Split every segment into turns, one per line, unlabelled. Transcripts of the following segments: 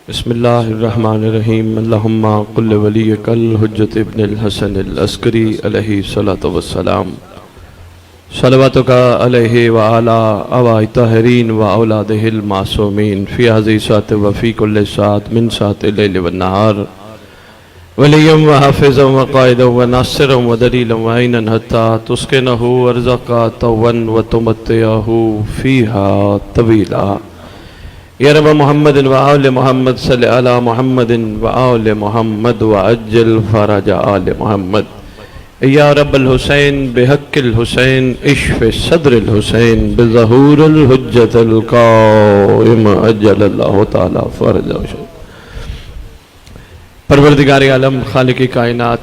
बिस्मिल्लाहिर्रहमानिर्रहीम। अल्लाहुम्मा कुल्ल वलियकल हुज्जत इब्नुल हसन अल अस्करी अलैहि सलातु वस्सलाम। सलवातुका अलैहि व अला अवाइ ताहिरीन व औलादिहिल मासूमीन फी हाज़िहि सात व फी कुल्लि सात मिन सातिल लैल व नहार वलिय्यम व हाफ़िज़म व क़ाइदम व नासिरम व दलीलम व ऐनन हत्ता तुस्किनहु अर्ज़क़ा तवन व तुमत्तिअहु फ़ीहा तवीला। या रब मोहम्मद व आले मोहम्मद सल्लि अला मोहम्मद व आले मोहम्मद व अज्जल फरज आले मोहम्मद। या रब्बल हुसैन बिहक्किल हुसैन इश्फ़ सद्रिल हुसैन बिज़हूरिल हुज्जतिल क़ाइम अज्जलल्लाहु तआला फरजहु। परवरदिगार आलम खालिक़ कायनात,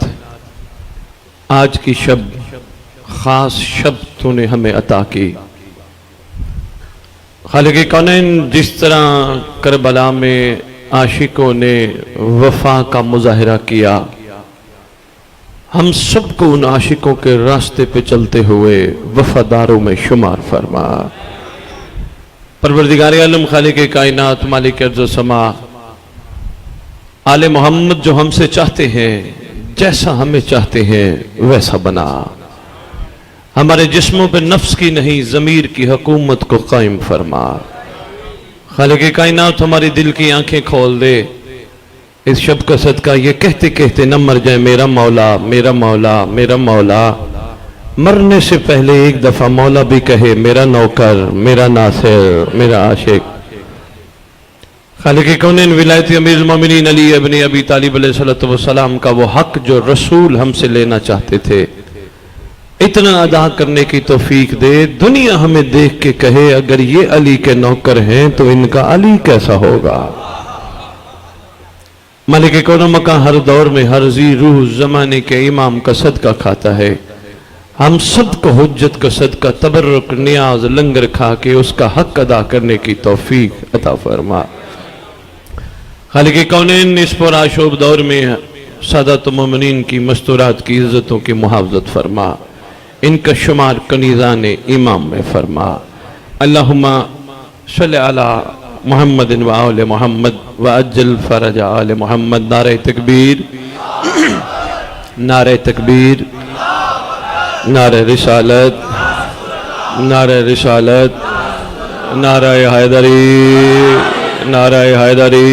आज की शब ख़ास शब तूने हमें अता की। खालिक़ कौनैन, जिस तरह करबला में आशिकों ने वफ़ा का मुज़ाहिरा किया, हम सबको उन आशिकों के रास्ते पे चलते हुए वफ़ादारों में शुमार फरमा। परवरदिगार आलम खालिक़ कायनात मालिक अर्ज़ व समा, आले मोहम्मद जो हमसे चाहते हैं, जैसा हमें चाहते हैं वैसा बना। हमारे जिस्मों पे नफ्स की नहीं ज़मीर की हुकूमत को कायम फरमा। खालिक़ कायनात हमारे दिल की आंखें खोल दे। इस शब का सदका ये कहते कहते न मर जाए मेरा मौला मेरा मौला मेरा मौला। मरने से पहले एक दफ़ा मौला भी कहे मेरा नौकर मेरा नासिर मेरा आशिक। खालिक़ कौनैन विलायती अमीरुल मोमिनीन अली इब्न अबी तालिब अलैहिस्सलातु वस्सलाम का वो हक जो रसूल हमसे लेना चाहते थे, इतना अदा करने की तौफीक दे। दुनिया हमें देख के कहे अगर ये अली के नौकर हैं तो इनका अली कैसा होगा। मालिक कौनो मकां हर दौर में हर जी रूह ज़माने के इमाम का सदका खाता है। हम सबको हुज्जत का सदका तबर्रुक नियाज लंगर खा के उसका हक अदा करने की तौफीक अता फरमा। खालिक़ कौनैन, इस पुराशोभ दौर में सादात मोमिनीन की मस्तूरात की इज्जतों की मुहाफ़ज़त फरमा। इनका शुमार कनीज़ान इमाम में फरमा। अल्लाहुम्मा सल्लि अला मोहम्मद व आले मोहम्मद व अज्जल फरज आले मोहम्मद। नारे तकबीर नारे तकबीर नारे रिसालत नारे रिसालत नारे हैदरी नारे हैदरी।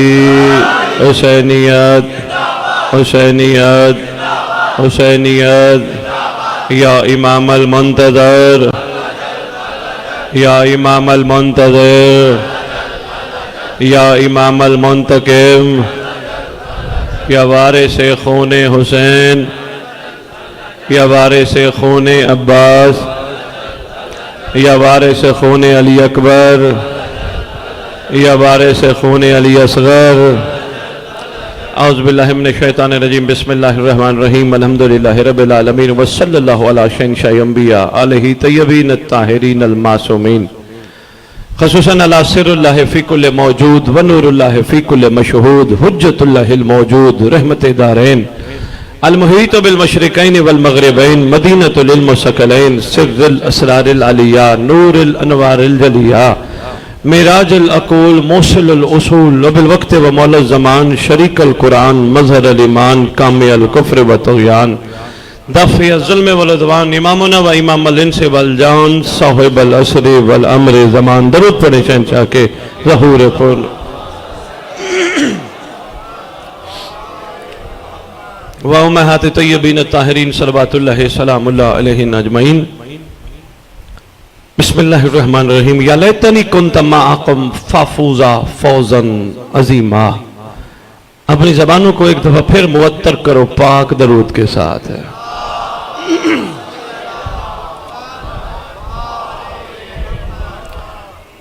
हुसैनियत हुसैनियत हुसैनियत। या इमाम अल मुंतज़र या इमाम अल मुंतज़र या इमाम अल मुंतकिम या वारिस खूने हुसैन या वारिस खूने अब्बास या वारिस खूने अली अकबर या वारिस खूने अली असगर। औज़ु बिल्लाहि मिनश शैतानिर रजीम। बिस्मिल्लाहिर्रहमानिर्रहीम। अल्हम्दुलिल्लाहि रब्बिल आलमीन व सल्लल्लाहु अला शैनिशाइ अंबिया अलैहि तय्यबीन अत्ताहिरीन अल मासूमीन। ख़ुसूसन अला सिर्रुल्लाहि फी कुल्लि मौजूद व नूरुल्लाहि फी कुल्लि मशहूद हुज्जतुल्लाहिल मौजूद रहमते दारैन अल मुहीत बिल मशरिकैन वल मग़रिबैन मदीनतुल इल्म सकलैन सिर्रुल असरारिल अलिया नूरुल अनवारिल जलिया मिराजुल अक़ूल मौसिलुल उसूल बिल वक्त व मौला ज़मान शरीकल कुरान मज़हरुल ईमान कामिल कुफ्र व तुग़यान दाफ़िय ज़ुल्म वल उद्वान इमामुना व इमामुल इंस वल जान साहिबुल असर वल अम्र ज़मान। दरूद पढ़े शहंशाह के ज़हूर पूर्ण। व उम्महात तय्यबीन ताहिरीन सलवातुल्लाहि सलामुल्लाह अलैहिन अजमईन। बिस्मिल्लाहिर्रहमानिर्रहीम। या लैतनी कुन्त माअकुम फाफूज़ा फौज़न अज़ीमा। अपनी ज़बानों को एक दफ़ा फिर मुअत्तर करो पाक दरूद के साथ है।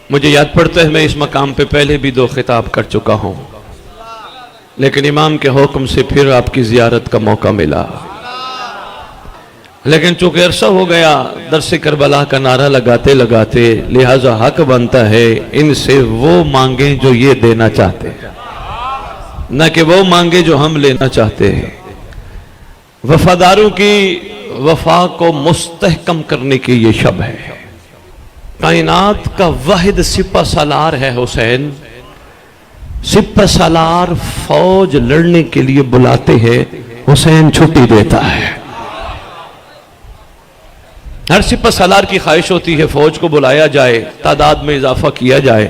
मुझे याद पड़ता है मैं इस मकाम पे पहले भी 2 खिताब कर चुका हूँ, लेकिन इमाम के हुक्म से फिर आपकी ज़ियारत का मौका मिला। लेकिन चूंकि अरसा हो गया दरसे करबला का नारा लगाते लगाते, लिहाजा हक बनता है इनसे वो मांगे जो ये देना चाहते हैं, न कि वो मांगे जो हम लेना चाहते हैं। वफादारों की वफा को मुस्तहकम करने की ये शब है। कायनात का वाहिद सिपा सालार है हुसैन, सिपह सालार फौज लड़ने के लिए बुलाते हैं, हुसैन छुट्टी देता है। हर सिपह सालार की ख्वाहिश होती है फौज को बुलाया जाए, तादाद में इजाफा किया जाए।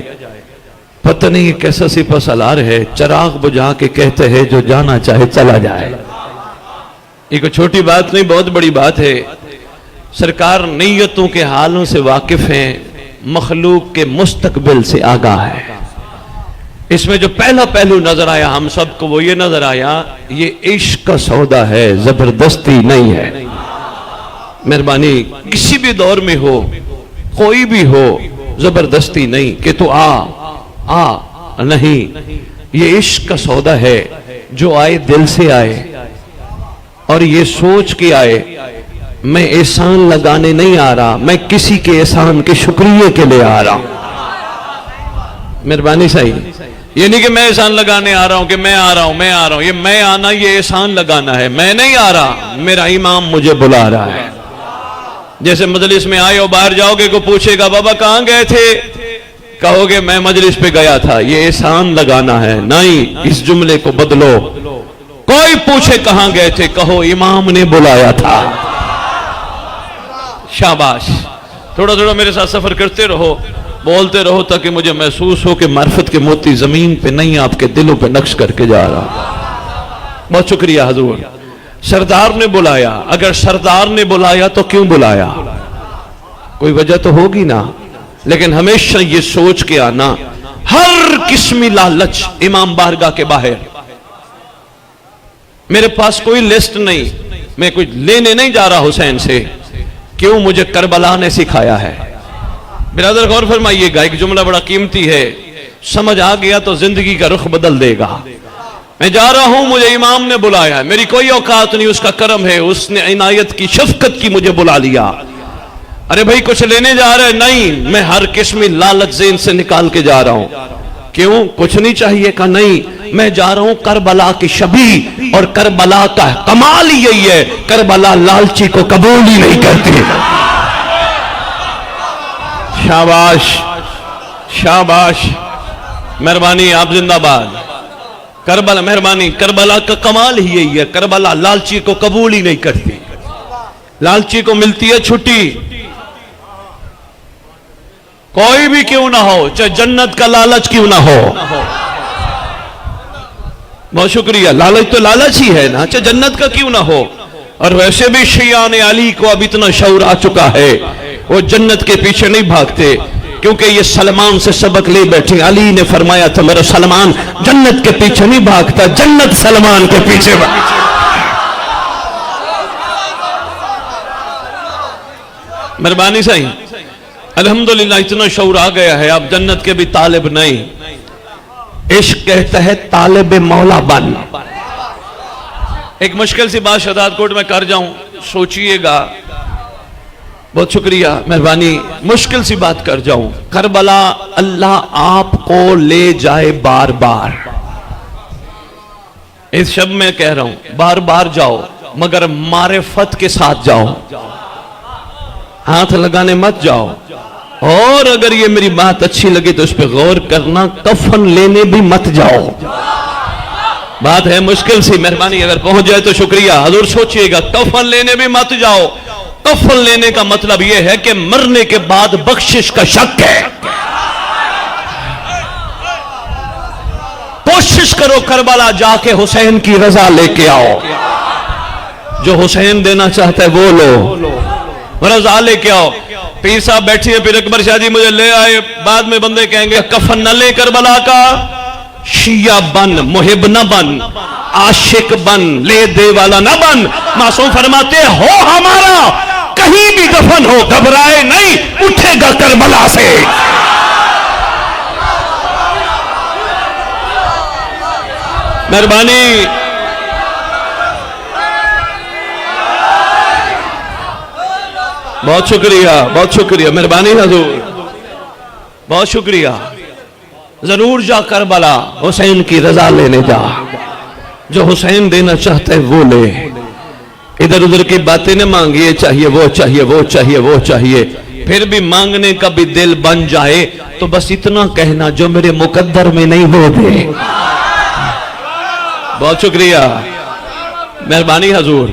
पता नहीं ये कैसा सिपह सालार है, चिराग बुझा के कहते हैं जो जाना चाहे चला जाए। ये कोई छोटी बात नहीं, बहुत बड़ी बात है। सरकार नीयतों के हालों से वाकिफ हैं, मखलूक के मुस्तकबिल से आगाह है। इसमें जो पहला पहलू नजर आया हम सबको वो ये नजर आया, ये इश्क का सौदा है, जबरदस्ती नहीं है। मेहरबानी किसी भी दौर में हो, कोई भी हो, जबरदस्ती नहीं कि तू आ नहीं। ये इश्क का सौदा है, जो आए दिल से आए और ये सोच के आए मैं एहसान लगाने नहीं आ रहा, मैं किसी के एहसान के शुक्रिया के लिए आ रहा हूं। मेहरबानी सही, ये नहीं कि मैं एहसान लगाने आ रहा हूं कि मैं आ रहा हूं, ये मैं आना, ये एहसान लगाना है। मैं नहीं आ रहा, मेरा इमाम मुझे बुला रहा है। जैसे मजलिस में आए और बाहर जाओगे, को पूछेगा बाबा कहां गए थे, कहोगे मैं मजलिस पे गया था, ये एहसान लगाना है। नहीं, इस जुमले को बदलो। कोई पूछे कहां गए थे, कहो इमाम ने बुलाया था। शाबाश। थोड़ा थोड़ा मेरे साथ सफर करते रहो, बोलते रहो, ताकि मुझे महसूस हो कि मार्फत के मोती जमीन पे नहीं आपके दिलों पे नक्श करके जा रहा। बहुत शुक्रिया हजूर। सरदार ने बुलाया, अगर सरदार ने बुलाया तो क्यों बुलाया, कोई वजह तो होगी ना। लेकिन हमेशा ये सोच के आना, हर किस्मी लालच इमाम बारगाह के बाहर। मेरे पास कोई लिस्ट नहीं, मैं कुछ लेने नहीं जा रहा हुसैन से, क्यों मुझे करबला ने सिखाया है। बिरादर गौर फरमाइएगा, एक जुमला बड़ा कीमती है, समझ आ गया तो जिंदगी का रुख बदल देगा। मैं जा रहा हूं, मुझे इमाम ने बुलाया है, मेरी कोई औकात नहीं, उसका करम है, उसने इनायत की, शफकत की मुझे बुला लिया। अरे भाई कुछ लेने जा रहे, नहीं, मैं हर किस्म लालच ज़हन से निकाल के जा रहा हूं। क्यों, कुछ नहीं चाहिए का, नहीं, मैं जा रहा हूं करबला की शबी, और करबला का कमाल ही यही है, करबला लालची को कबूल ही नहीं करती। शाबाश शाबाश, मेहरबानी, आप जिंदाबाद। करबला, मेहरबानी, करबला का कमाल ही यही है, करबला लालची को कबूल ही नहीं करती। लालची को मिलती है छुट्टी, कोई भी क्यों ना हो, चाहे जन्नत का लालच क्यों ना हो। बहुत शुक्रिया, लालच तो लालच ही है ना, चाहे जन्नत का क्यों ना हो। और वैसे भी शियाने अली को अब इतना शऊर आ चुका है, वो जन्नत के पीछे नहीं भागते, क्योंकि ये सलमान से सबक ले बैठे। अली ने फरमाया था मेरा सलमान जन्नत के पीछे नहीं भागता, जन्नत सलमान के पीछे भागता। मेहरबानी सही, अल्हम्दुलिल्लाह इतना शऊर आ गया है, आप जन्नत के भी तालिब नहीं। इश्क कहता है तालिब मौला बन। एक मुश्किल सी बात शहदाद कोट में कर जाऊं, सोचिएगा। बहुत शुक्रिया, मेहरबानी, मुश्किल सी बात कर जाऊं। करबला अल्लाह आपको ले जाए बार बार, इस शब्द में कह रहा हूं, बार बार जाओ, मगर मारिफत के साथ जाओ, हाथ लगाने मत जाओ। और अगर ये मेरी बात अच्छी लगे तो उस पर गौर करना, कफन लेने भी मत जाओ। बात है मुश्किल सी, मेहरबानी अगर पहुंच जाए तो शुक्रिया। हजूर सोचिएगा, कफन लेने भी मत जाओ। कफन लेने का मतलब यह है कि मरने के बाद बख्शिश का शक है। कोशिश करो करबला जाके हुसैन की रजा लेके आओ, जो हुसैन देना चाहता है वो लो, रजा लेके आओ। पीर साहब बैठिए, फिर अकबर शाह जी मुझे ले आए, बाद में बंदे कहेंगे कफन न ले करबला का, शिया बन, मुहिब न बन, आशिक बन, ले दे वाला न बन। मासूम फरमाते हो हमारा कहीं भी दफन हो, घबराए नहीं, उठेगा करबला से। मेहरबानी, बहुत शुक्रिया, बहुत शुक्रिया, मेहरबानी हजूर, बहुत शुक्रिया। जरूर जा करबला, हुसैन की रजा लेने जा, जो हुसैन देना चाहता है वो ले। इधर उधर की बातें न मांगिए, चाहिए वो चाहिए वो चाहिए वो चाहिए। फिर भी मांगने का भी दिल बन जाए तो बस इतना कहना जो मेरे मुकद्दर में नहीं हो दे। बहुत शुक्रिया, मेहरबानी हजूर।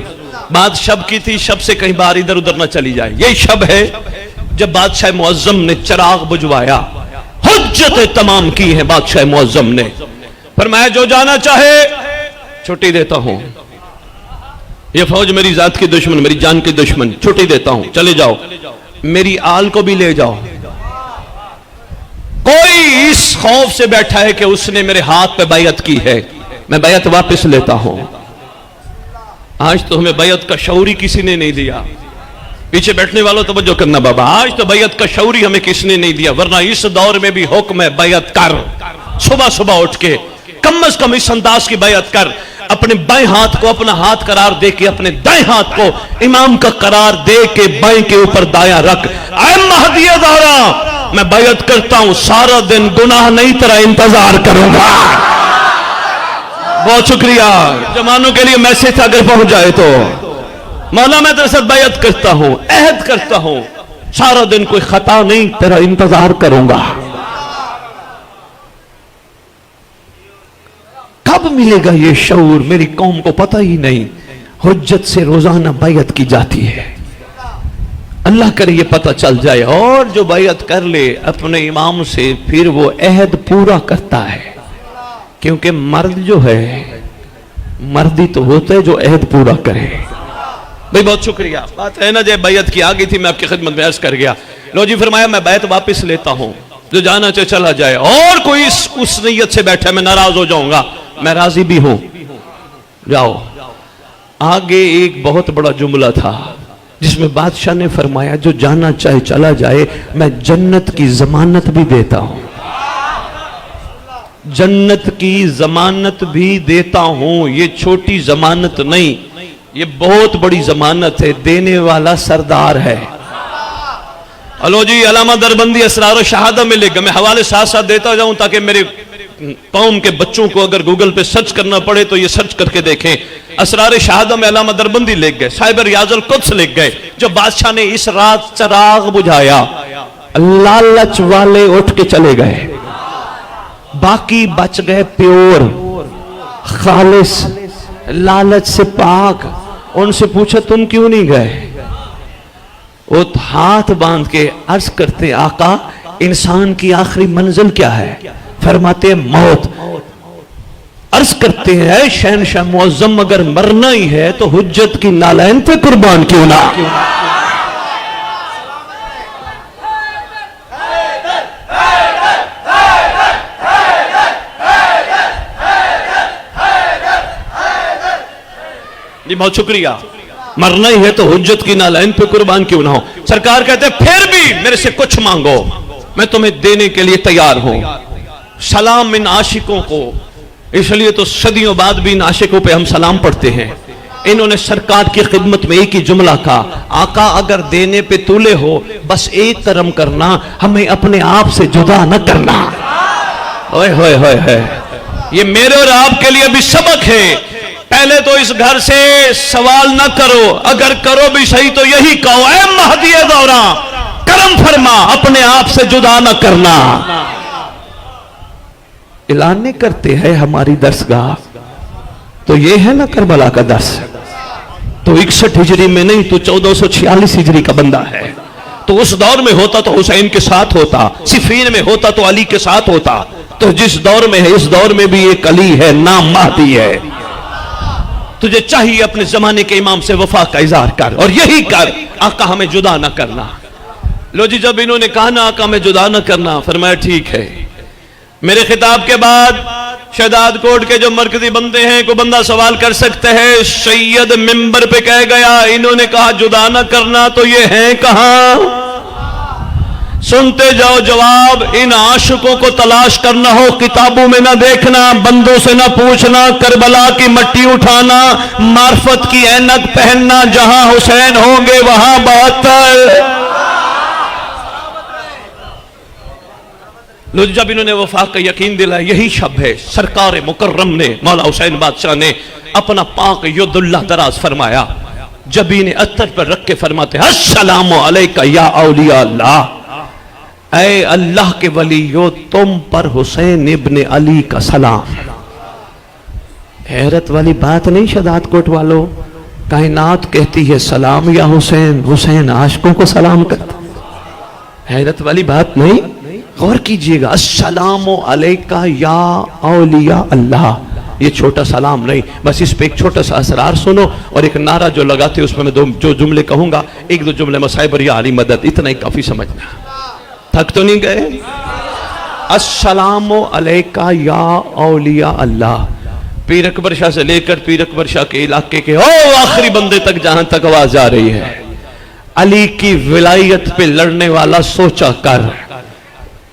बात शब की थी, शब से कहीं बार इधर उधर ना चली जाए। यही शब है जब बादशाह मुअज्जम ने चिराग बुझवाया, हुज्जत तमाम की है बादशाह मुअज्जम ने। फरमाया जो जाना चाहे छुट्टी देता हूं, ये फौज मेरी जात की दुश्मन, मेरी जान की दुश्मन, छुट्टी देता हूं, चले जाओ, मेरी आल को भी ले जाओ। कोई इस खौफ से बैठा है कि उसने मेरे हाथ पे बैयत की है, मैं बैयत वापस लेता हूं। आज तो हमें बैयत का शऊरी किसी ने नहीं दिया। पीछे बैठने वालों तवज्जो करना बाबा, आज तो बैयत का शऊरी हमें किसने नहीं दिया, वरना इस दौर में भी हुक्म है बैयत कर। सुबह सुबह उठ के कम से कम इस अंदाज की बैयत कर, अपने बाएं हाथ को अपना हाथ करार दे के अपने दाएं हाथ को इमाम का करार दे के बाएं के ऊपर दायां रख। ऐ महदी ज़हरा, मैं बैयत करता हूं, सारा दिन गुनाह नहीं तेरा इंतजार करूंगा। बहुत शुक्रिया। जवानों के लिए मैसेज अगर पहुंच जाए तो, मौला मैं तेरे साथ बैयत करता हूं, अहद करता हूं, सारा दिन कोई खता नहीं तेरा इंतजार करूंगा। कब मिलेगा ये शऊर, मेरी कौम को पता ही नहीं। हुज्जत से रोजाना बैयत की जाती है, अल्लाह करे ये पता चल जाए। और जो बैयत कर ले अपने इमाम से, फिर वो अहद पूरा करता है, क्योंकि मर्द जो है, मर्दी तो होता है जो अहद पूरा करे। भाई बहुत शुक्रिया। बात है ना, जब बैयत की आ गई थी, मैं आपकी खिदमत में अर्ज कर गया। लो जी, फरमाया मैं बैयत वापस लेता हूं, जो जाना चाहे चला जाए। और कोई उस नीयत से बैठा मैं नाराज हो जाऊंगा, मैं राजी भी हूं, जाओ। आगे एक बहुत बड़ा जुमला था जिसमें बादशाह ने फरमाया जो जाना चाहे चला जाए, मैं जन्नत की जमानत भी देता हूं, जन्नत की जमानत भी देता हूं। ये छोटी जमानत नहीं, ये बहुत बड़ी जमानत है, देने वाला सरदार है। हेलो जी, अलामा दरबंदी असरार शहादा में लेगा, मैं हवाले साथ साथ देता जाऊं ताकि मेरे कौम के बच्चों को अगर गूगल पे सर्च करना पड़े तो ये सर्च करके देखें। असरार शहादा में अलामा दरबंदी लिख गए, साहिब रियाजुल कुद्स लिख गए। जो बादशाह ने इस रात चिराग बुझाया, लालच वाले उठ के चले गए, बाकी बच गए प्योर खालिस, लालच से पाक। उनसे पूछा तुम क्यों नहीं गए? वो हाथ बांध के अर्ज करते, आका इंसान की आखिरी मंजिल क्या है? फरमाते मौत। अर्ज करते हैं शहनशाह मुअज्जम, अगर मरना ही है तो हुज्जत की नालैन पे कुर्बान क्यों ना। जी बहुत शुक्रिया। मरना ही है तो हुज्जत की नालैन पे कुर्बान क्यों ना हो। सरकार कहते हैं फिर भी मेरे से कुछ मांगो, मैं तुम्हें देने के लिए तैयार हूं। सलाम इन आशिकों को, इसलिए तो सदियों बाद भी इन आशिकों पे हम सलाम पढ़ते हैं। इन्होंने सरकार की खिदमत में एक ही जुमला कहा, आका अगर देने पे तुले हो बस एक कर्म करना, हमें अपने आप से जुदा न करना। ओए होए होए होए, ये मेरे और आपके लिए भी सबक है। पहले तो इस घर से सवाल न करो, अगर करो भी सही तो यही कहो, ऐ महदी ज़हरा करम फरमा, अपने आप से जुदा न करना। ऐलान करते हैं हमारी दरसगाह, तो ये है ना करबला का दर्स। तो 61 हिजरी में नहीं तो 1446 हिजरी का बंदा है। तो उस दौर में होता तो हुसैन के साथ होता, सिफीन में होता तो अली के साथ होता। तो जिस दौर में है इस दौर में भी एक अली है, नाम महदी है। तुझे चाहिए अपने जमाने के इमाम से वफा का इजहार कर, और यही कर, आका हमें जुदा न करना। लो जी, जब इन्होंने कहा ना आका हमें जुदा न करना, फरमाया ठीक है। मेरे खिताब के बाद शहदाद कोट के जो मरकजी बंदे हैं, को बंदा सवाल कर सकते हैं, सैयद मिंबर पे कह गया इन्होंने कहा जुदा न करना, तो ये हैं कहां? सुनते जाओ जवाब। इन आशिकों को तलाश करना हो किताबों में ना देखना, बंदों से ना पूछना, करबला की मट्टी उठाना, मार्फत की ऐनक पहनना, जहां हुसैन होंगे वहां 72। जब इन्होंने वफा का यकीन दिलाया, यही शब्द है सरकार मुकर्रम ने, मौला हुसैन बादशाह ने अपना पाक युद्दुल्लाह दराज फरमाया। जबीन अत्तर पर रख के फरमाते अस्सलामु अलैका या औलिया अल्लाह, ऐ अल्लाह के वलियो तुम पर हुसैन इब्ने अली का सलाम। हैरत वाली बात नहीं शदात कोट वालों, कायनात कहती है सलाम या हुसैन, हुसैन आशिकों को सलाम करता। हैरत वाली बात नहीं, गौर कीजिएगा। अस्सलामु अलैका या औलिया अल्लाह, ये छोटा सलाम नहीं, बस इस पे एक छोटा सा असरार सुनो और एक नारा जो लगाते उसमें मैं जो जुमले कहूंगा, एक दो जुमले मसाइबर या आली मदद, इतना ही काफी समझना। थक तो नहीं गए? अस्सलामु अलैका या औलिया अल्लाह, पीर अकबर शाह से लेकर पीर अकबर शाह के इलाके के आखिरी बंदे तक जहां तक आवाज आ रही है, अली की विलायत पे लड़ने वाला सोचा कर,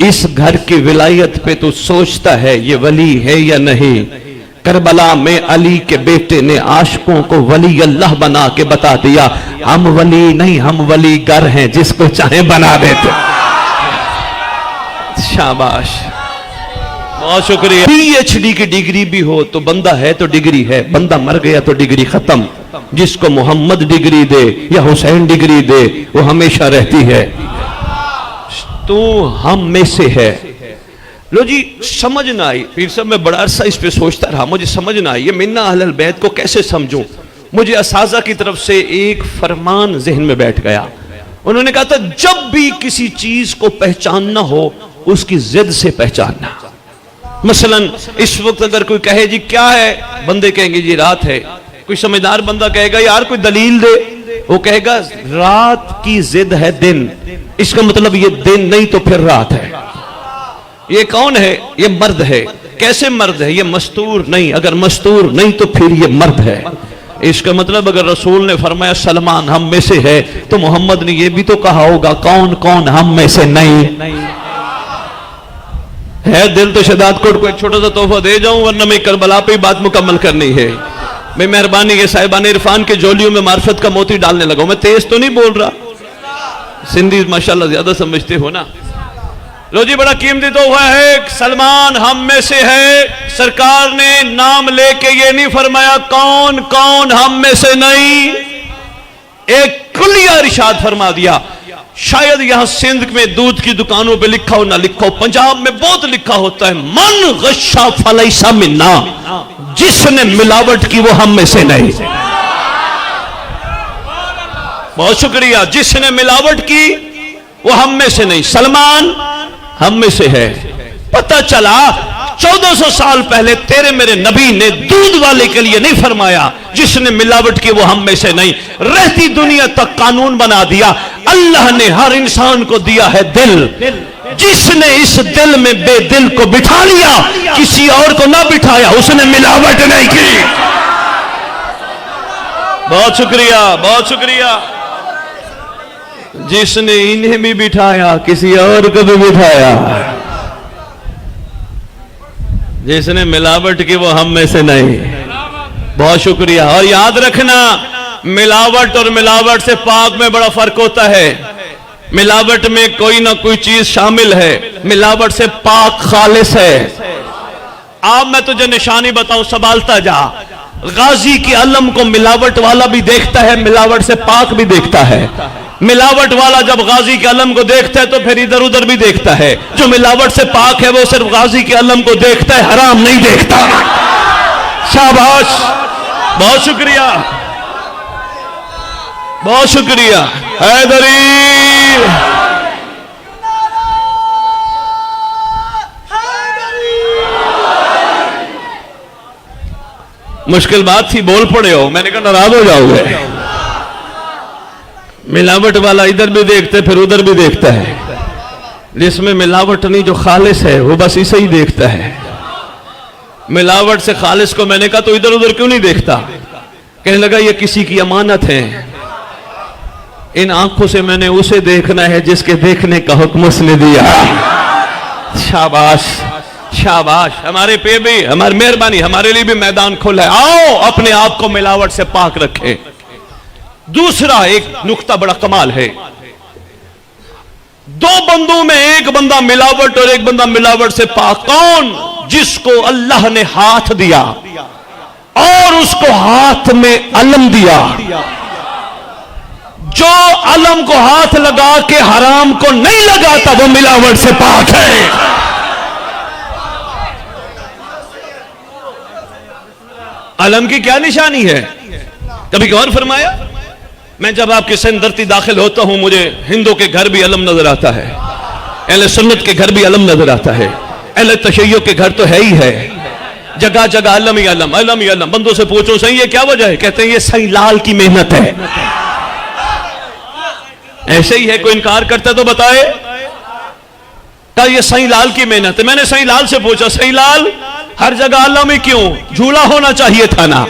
इस घर की विलायत पे तू सोचता है ये वली है या नहीं? करबला में अली के बेटे ने आशिकों को वली अल्लाह बना के बता दिया, हम वली नहीं हम वली गर हैं, जिसको चाहे बना देते। शाबाश, बहुत शुक्रिया। पीएचडी की डिग्री भी हो तो बंदा है तो डिग्री है, बंदा मर गया तो डिग्री खत्म। जिसको मोहम्मद डिग्री दे या हुसैन डिग्री दे वो हमेशा रहती है। तू हम में से है। लो जी, समझ ना आई पीर साहब, मैं बड़ा अरसा इस पे सोचता रहा, मुझे समझ ना आई ये मिन्ना अहलुल बैत को कैसे समझूं। मुझे असाज़ा की तरफ से एक फरमान जहन में बैठ गया। उन्होंने कहा था जब भी किसी चीज को पहचानना हो उसकी जिद से पहचानना। मसलन इस वक्त अगर कोई कहे जी क्या है, बंदे कहेंगे जी रात है। कोई समझदार बंदा कहेगा यार कोई दलील दे, वो कहेगा रात की जिद है दिन, इसका मतलब ये दिन नहीं तो फिर रात है। ये कौन है? ये मर्द है। कैसे मर्द है? ये मस्तूर नहीं, अगर मस्तूर नहीं तो फिर ये मर्द है। इसका मतलब अगर रसूल ने फरमाया सलमान हम में से है तो मोहम्मद ने यह भी तो कहा होगा कौन कौन हम में से नहीं है। दिल तो शदात कोट को एक छोटा सा तोहफा दे जाऊं, वरना मैं करबला पे ही बात मुकम्मल करनी है। मैं मेहरबानी के साहिबान इरफान के जोलियों में मार्फत का मोती डालने लगा। मैं तेज तो नहीं बोल रहा, सिंधी माशाल्लाह ज्यादा समझते हो ना। लो जी, बड़ा कीमती तोहफा है, सलमान हम में से है। सरकार ने नाम लेके ये नहीं फरमाया कौन कौन हम में से नहीं, एक कुलिया इरशाद फरमा दिया। शायद यहां सिंध में दूध की दुकानों पे लिखा हो ना लिखा हो, पंजाब में बहुत लिखा होता है मन गश्शा फलैसा मिन्ना, जिसने मिलावट की वो हम में से नहीं। बहुत शुक्रिया। जिसने मिलावट की वो हम में से नहीं। सलमान हम में से है। पता चला 1400 साल पहले तेरे मेरे नबी ने दूध वाले के लिए नहीं फरमाया जिसने मिलावट की वो हम में से नहीं। रहती दुनिया तक कानून बना दिया। अल्लाह ने हर इंसान को दिया है दिल, जिसने इस दिल में बेदिल को बिठा लिया, किसी और को ना बिठाया, उसने मिलावट नहीं की। बहुत शुक्रिया, बहुत शुक्रिया। जिसने इन्हें भी बिठाया, किसी और को भी बिठाया, जिसने मिलावट की वो हम में से नहीं। बहुत शुक्रिया। और याद रखना, मिलावट और मिलावट से पाक में बड़ा फर्क होता है। मिलावट में कोई ना कोई चीज शामिल है, मिलावट से पाक खालिस है। अब मैं तुझे निशानी बताऊं, संभालता जा। गाजी की अलम को मिलावट वाला भी देखता है, मिलावट से पाक भी देखता है। मिलावट वाला जब गाजी के अलम को देखता है तो फिर इधर उधर भी देखता है। जो मिलावट से पाक है वो सिर्फ गाजी के अलम को देखता है, हराम नहीं देखता। शाबाश, बहुत शुक्रिया, बहुत शुक्रिया। हैदरी मुश्किल बात थी, बोल पड़े हो, मैंने कहा नाराज हो जाओगे। मिलावट वाला इधर भी देखते फिर उधर भी देखता है। जिसमें मिलावट नहीं, जो खालिस है वो बस इसे ही देखता है। मिलावट से खालिस को मैंने कहा तो इधर उधर क्यों नहीं देखता? कहने लगा ये किसी की अमानत है, इन आंखों से मैंने उसे देखना है जिसके देखने का हुक्म उसने दिया। शाबाश, शाबाश। हमारे पे भी हमारी मेहरबानी, हमारे लिए भी मैदान खुला है। आओ अपने आप को मिलावट से पाक रखें। दूसरा एक नुक्ता बड़ा कमाल है। दो बंदों में एक बंदा मिलावट और एक बंदा मिलावट से पाक। कौन? जिसको अल्लाह ने हाथ दिया और उसको हाथ में अलम दिया। जो अलम को हाथ लगा के हराम को नहीं लगाता वो मिलावट से पाक है। अलम की क्या निशानी है? कभी गौर फरमाया? मैं जब आपके सिंध धरती दाखिल होता हूं मुझे हिंदू के घर भी अलम नजर आता है, अहले सुन्नत के घर भी अलम नजर आता है, अहले तशय्युह के घर तो है ही है। जगह जगह अलम ही अलम, अलम ही अलम। बंदों से पूछो सही ये क्या वजह है? कहते हैं ये सही लाल की मेहनत है। ऐसे ही है, कोई इनकार करता तो बताए। क्या ये सही लाल की मेहनत है? मैंने सही लाल से पूछा, सही लाल हर जगह अलम ही क्यों? झूला होना चाहिए था ना।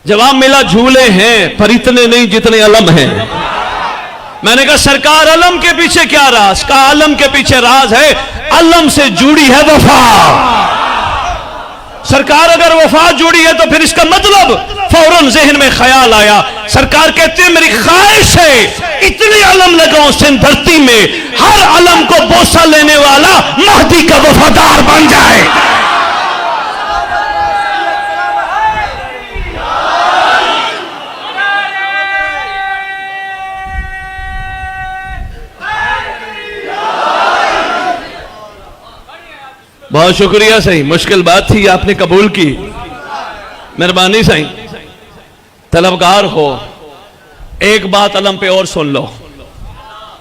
जवाब मिला झूले हैं पर इतने नहीं जितने अलम हैं। मैंने कहा सरकार अलम के पीछे क्या राज? कहा अलम के पीछे राज है, अलम से जुड़ी है वफा। सरकार अगर वफा जुड़ी है तो फिर इसका मतलब फौरन जहन में ख्याल आया। सरकार कहती है मेरी ख्वाहिश है इतने अलम लगाओ सिंध धरती में, हर अलम को बोसा लेने वाला महदी का वफादार बन जाए। बहुत शुक्रिया सही, मुश्किल बात थी आपने कबूल की, मेहरबानी सही। तलबगार हो, एक बात अलम पे और सुन लो,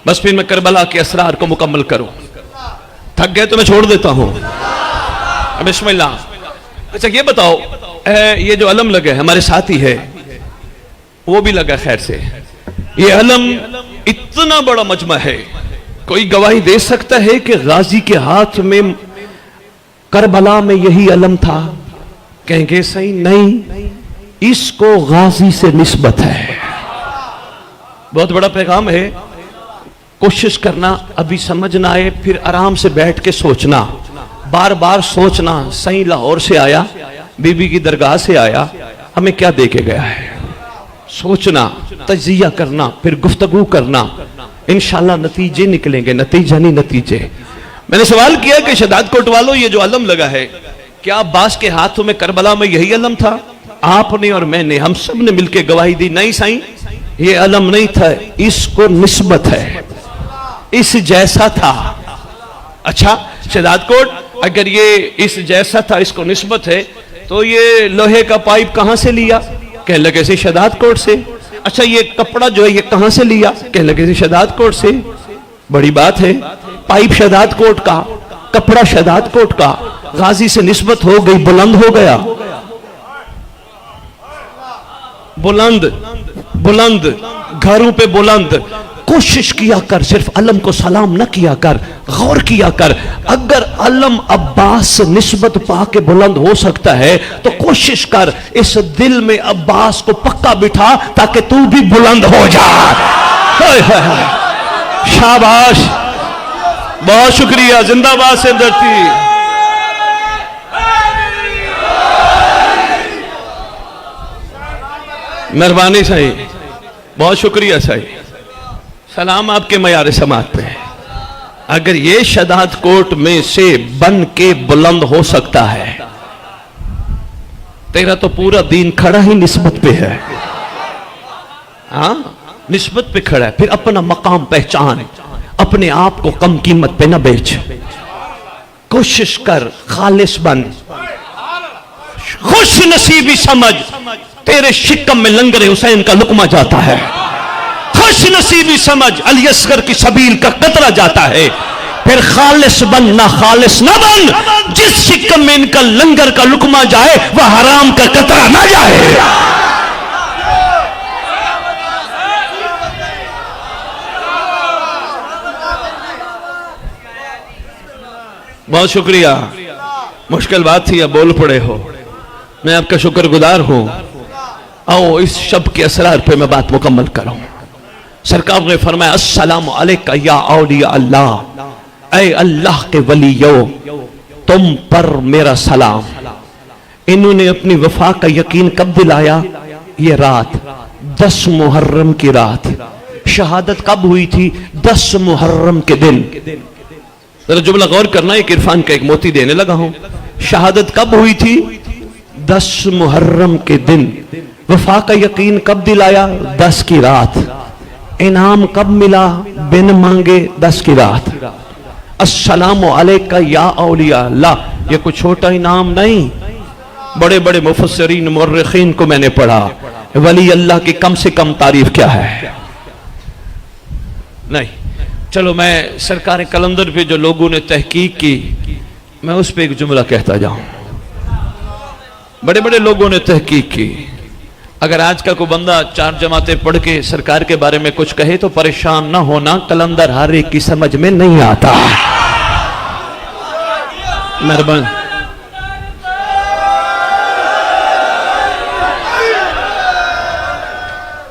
बस फिर मैं करबला के असरार को मुकम्मल करूं। थक गए तो मैं छोड़ देता हूं। बिस्मिल्लाह। अच्छा ये बताओ, ये जो अलम लगे हमारे साथी है वो भी लगा खैर से, ये अलम इतना बड़ा मजमा है, कोई गवाही दे सकता है कि गाजी के हाथ में करबला में यही अलम था? कहेंगे सही नहीं, इसको गाजी से निस्बत है। बहुत बड़ा पैगाम है, कोशिश करना, अभी समझ ना आए फिर आराम से बैठ के सोचना, बार बार सोचना। सही लाहौर से आया, बीबी की दरगाह से आया, हमें क्या दे के गया है? सोचना, तजिया करना, फिर गुफ्तगू करना, इंशाल्लाह नतीजे निकलेंगे। नतीजा नहीं नतीजे। मैंने सवाल किया कि शदाद कोट वालों ये जो अलम लगा है, क्या अब्बास के हाथों में करबला में यही अलम था? आपने और मैंने, हम सब ने मिलकर गवाही दी नहीं साईं ये अलम नहीं था, इसको निस्बत है, इस जैसा था। अच्छा शदाद कोट अगर ये इस जैसा था, इसको निस्बत है, तो ये लोहे का पाइप कहां से लिया? कह लगे से शदाद कोट से। अच्छा ये कपड़ा जो है ये कहां से लिया? कह लगे से शदाद कोट से। बड़ी बात है, पाइप शदाद कोट का, कपड़ा शदाद कोट का, गाजी से निस्बत हो गई, बुलंद हो गया। बुलंद बुलंद घरों पे बुलंद। कोशिश किया कर, सिर्फ अलम को सलाम न किया कर, गौर किया कर। अगर अलम अब्बास से निस्बत पाके बुलंद हो सकता है तो कोशिश कर इस दिल में अब्बास को पक्का बिठा ताकि तू भी बुलंद हो जाए। शाबाश, बहुत शुक्रिया। जिंदाबाद सिंध धरती। मेहरबानी सही, बहुत शुक्रिया सही। सलाम आपके मयार समात पे। अगर ये शदाद कोट में से बन के बुलंद हो सकता है, तेरा तो पूरा दीन खड़ा ही निस्बत पे है। हाँ निस्बत पे खड़ा है। फिर अपना मकाम पहचान, अपने आप को कम कीमत पे न बेच। कोशिश कर, खालिस बन, खुश नसीबी समझ, तेरे शिकम में लंगर हुसैन का लुकमा जाता है। खुश नसीबी समझ, अली असगर की सबील का कतरा जाता है। फिर खालिस बन, ना खालिस ना बन। जिस शिकम में इनका लंगर का लुकमा जाए वह हराम का कतरा ना जाए। बहुत शुक्रिया, मुश्किल बात थी, अब बोल पड़े हो, मैं आपका शुक्रगुजार हूं। आओ इस शब्द के असरार पे मैं बात मुकम्मल करूं। सरकार ने फरमाया अस्सलाम अलैका या औलिया अल्लाह, ऐ अल्लाह के वलियो तुम पर मेरा सलाम। इन्होंने अपनी वफा का यकीन कब दिलाया? ये रात 10 मुहर्रम की रात। शहादत कब हुई थी? 10 मुहर्रम के दिन। जरा जुमला गौर करना, एक इरफान का एक मोती देने लगा हूं। शहादत कब हुई थी? 10 मुहर्रम के दिन।
वफा का यकीन कब दिलाया? 10 की रात। इनाम कब मिला? बिन मांगे 10 की रात। अस्सलामु अलैका या औलिया अल्लाह, ये कोई छोटा इनाम नहीं। बड़े बड़े मुफस्सिरीन मुर्रिखीन को मैंने पढ़ा, वली अल्लाह की कम से कम तारीफ क्या है? नहीं, चलो मैं सरकार कलंदर पे जो लोगों ने तहकीक की, मैं उस पर एक जुमला कहता जाऊं। बड़े बड़े लोगों ने तहकीक की। अगर आज का कोई बंदा 4 जमातें पढ़ के सरकार के बारे में कुछ कहे तो परेशान ना होना, कलंदर हर एक की समझ में नहीं आता। मेहरबान।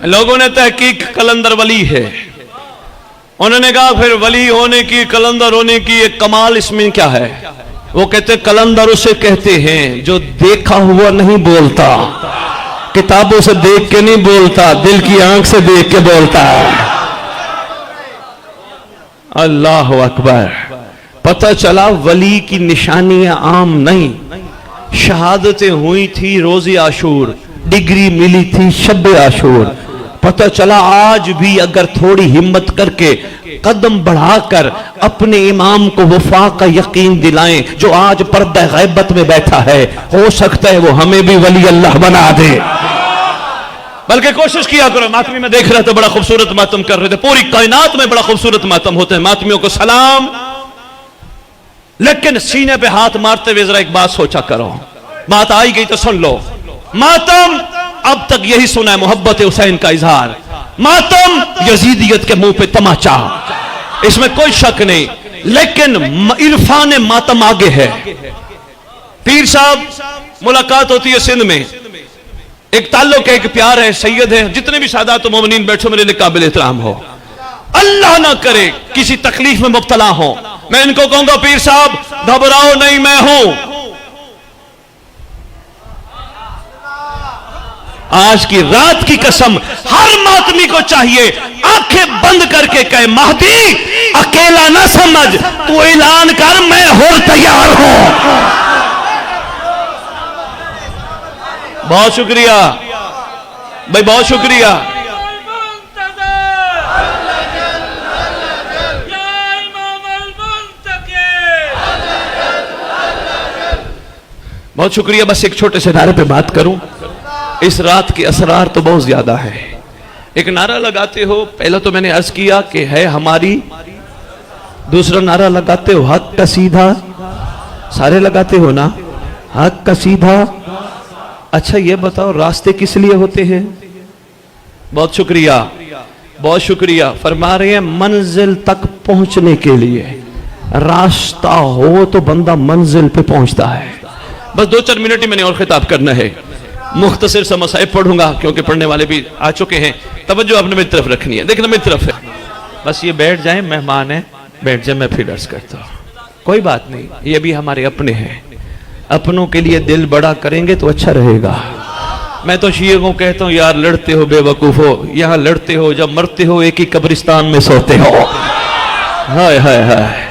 लोगों ने तहकीक कलंदर वली है, उन्होंने कहा फिर वली होने की, कलंदर होने की एक कमाल इसमें क्या है? वो कहते कलंदर उसे कहते हैं जो देखा हुआ नहीं बोलता, किताबों से देख के नहीं बोलता, दिल की आंख से देख के बोलता है। अल्लाह अकबर। पता चला वली की निशानियां आम नहीं। शहादतें हुई थी रोज़े आशूर, डिग्री मिली थी शब आशूर। पता चला आज भी अगर थोड़ी हिम्मत करके कदम बढ़ाकर अपने इमाम को वफा का यकीन दिलाएं, जो आज पर्दा गैबत में बैठा है, हो सकता है वो हमें भी वली अल्लाह बना दे। बल्कि कोशिश किया करो। मातमी में देख रहे थे बड़ा खूबसूरत मातम कर रहे थे, पूरी कायनात में बड़ा खूबसूरत मातम होते हैं, मातमियों को सलाम। लेकिन सीने पे हाथ मारते हुए जरा एक बात सोचा करो, बात आई गई तो सुन लो। मातम अब तक यही सुना है, मोहब्बत हुसैन का इजहार। मातम यजीदियत के मुंह पे तमाचा, इसमें कोई शक नहीं। लेकिन इरफान मातम आगे है। पीर साहब मुलाकात होती है सिंध में, एक ताल्लुक है, एक प्यार है, सैयद है। जितने भी सादात मोमिनीन बैठो मेरे लिए काबिल एहतराम हो, अल्लाह ना करे किसी तकलीफ में मुब्तला हो। मैं इनको कहूंगा पीर साहब घबराओ नहीं, मैं हूं। आज की रात की कसम हर मातमी को चाहिए आंखें बंद करके कहे, महदी अकेला ना समझ, तू ऐलान कर मैं हो तैयार हूं। बहुत शुक्रिया भाई, बहुत शुक्रिया। बहुत शुक्रिया। बस एक छोटे से नारे पे बात करूं। इस रात के असरार तो बहुत ज्यादा है। एक नारा लगाते हो, पहला तो मैंने अर्ज किया कि है हमारी, दूसरा नारा लगाते हो हक का सीधा, सारे लगाते हो ना, हक का सीधा। अच्छा ये बताओ रास्ते किस लिए होते हैं? बहुत शुक्रिया, बहुत शुक्रिया। फरमा रहे हैं मंजिल तक पहुंचने के लिए रास्ता हो तो बंदा मंजिल पे पहुंचता है। बस 2-4 मिनट ही मैंने और खिताब करना है। मुख्तसर सा मसाइब पढ़ूंगा क्योंकि पढ़ने वाले भी आ चुके हैं। तवज्जो आपने मेरी तरफ रखनी है, देखना मेरी तरफ है। बस ये बैठ जाए, मेहमान है, बैठ जाए, मैं फिर अर्ज करता हूँ। कोई बात नहीं, ये भी हमारे अपने हैं। अपनों के लिए दिल बड़ा करेंगे तो अच्छा रहेगा। मैं तो शियों को कहता हूँ यार लड़ते हो बेवकूफो, यहाँ लड़ते हो जब मरते हो एक ही कब्रिस्तान में सोते हो। हाय हाय हाय।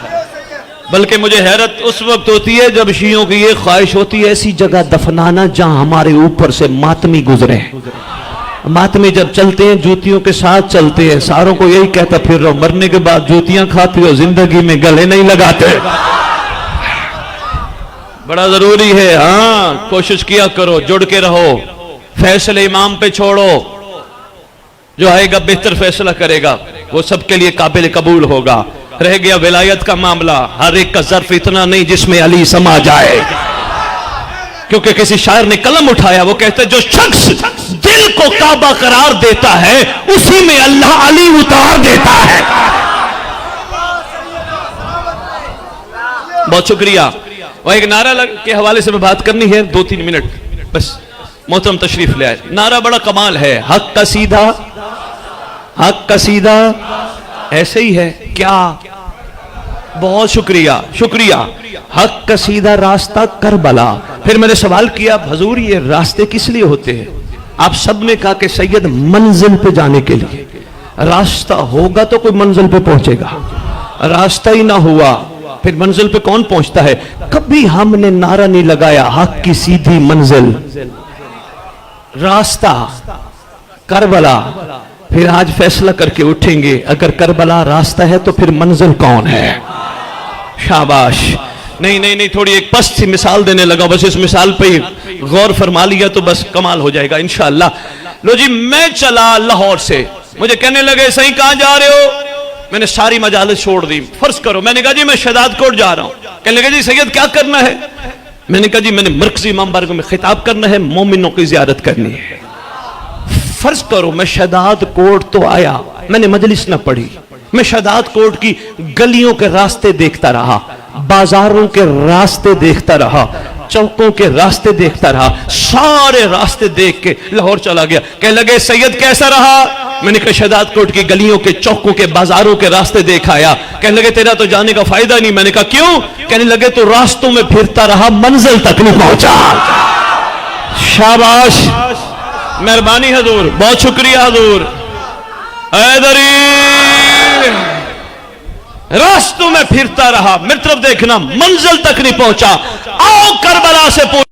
बल्कि मुझे हैरत उस वक्त होती है जब शियों की ये ख्वाहिश होती है ऐसी जगह दफनाना जहां हमारे ऊपर से मातमी गुजरे। मातमी जब चलते हैं जूतियों के साथ चलते हैं, सारों को यही कहता फिर रहो, मरने के बाद जूतियां खाते हो, जिंदगी में गले नहीं लगाते। बड़ा जरूरी है। हाँ, कोशिश किया करो, जुड़ के रहो, फैसले इमाम पे छोड़ो, जो आएगा बेहतर फैसला करेगा वो सबके लिए काबिल कबूल होगा। रह गया विलायत का मामला, हर एक का ज़र्फ इतना नहीं जिसमें अली समा जाए। क्योंकि किसी शायर ने कलम उठाया, वो कहते जो शख्स दिल को काबा करार देता है उसी में अल्लाह अली उतार देता है। बहुत शुक्रिया। वह एक नारा के हवाले से मैं बात करनी है 2-3 मिनट बस। मोहतरम तशरीफ ले आए। नारा बड़ा कमाल है, हक का सीधा, हक का सीधा ऐसे ही है क्या? बहुत शुक्रिया, शुक्रिया। हक का सीधा रास्ता करबला। फिर मैंने सवाल किया हुजूर ये रास्ते किस लिए होते हैं? आप सब ने कहा कि सैयद मंजिल पे जाने के लिए। रास्ता होगा तो कोई मंजिल पे पहुंचेगा, रास्ता ही ना हुआ फिर मंजिल पे कौन पहुंचता है? कभी हमने नारा नहीं लगाया हक की सीधी मंजिल। रास्ता करबला, फिर आज फैसला करके उठेंगे अगर करबला रास्ता है तो फिर मंजिल कौन है। शाबाश। नहीं नहीं नहीं, थोड़ी एक पस्त सी मिसाल देने लगा, बस इस मिसाल पे ही गौर फरमा लिया तो बस कमाल हो जाएगा इंशाअल्लाह। लो जी, मैं चला लाहौर से, मुझे कहने लगे सही कहां जा रहे हो? मैंने सारी मजालिस छोड़ दी। फर्ज करो मैंने कहा जी मैं शहदाद कोट जा रहा हूं। कहने लगे जी सैयद क्या करना है? मैंने कहा जी मैंने मरकजी इमाम बारगाह में खिताब करना है, मोमिनों की जियारत करनी है। फर्ज करो मैं शहदाद कोट तो आया, मैंने मजलिस न पढ़ी, मैं शहदाद कोट की गलियों के रास्ते देखता रहा, बाजारों के रास्ते देखता रहा, चौकों के रास्ते देखता रहा, सारे रास्ते देख के लाहौर चला गया। कहने लगे सैयद कैसा रहा? मैंने कहा शहदाद कोट की गलियों के, चौकों के, बाजारों के रास्ते देखा आया। कहने लगे तेरा तो जाने का फायदा नहीं। मैंने कहा क्यों? कहने लगे तो रास्तों में फिरता रहा, मंजिल तक नहीं पहुंचा। शाबाश, मेहरबानी हजूर, बहुत शुक्रिया हजूर। हैदरी रास्तों में फिरता रहा, मेरी तरफ देखना, मंजिल तक नहीं पहुंचा। आओ करबला से पूछ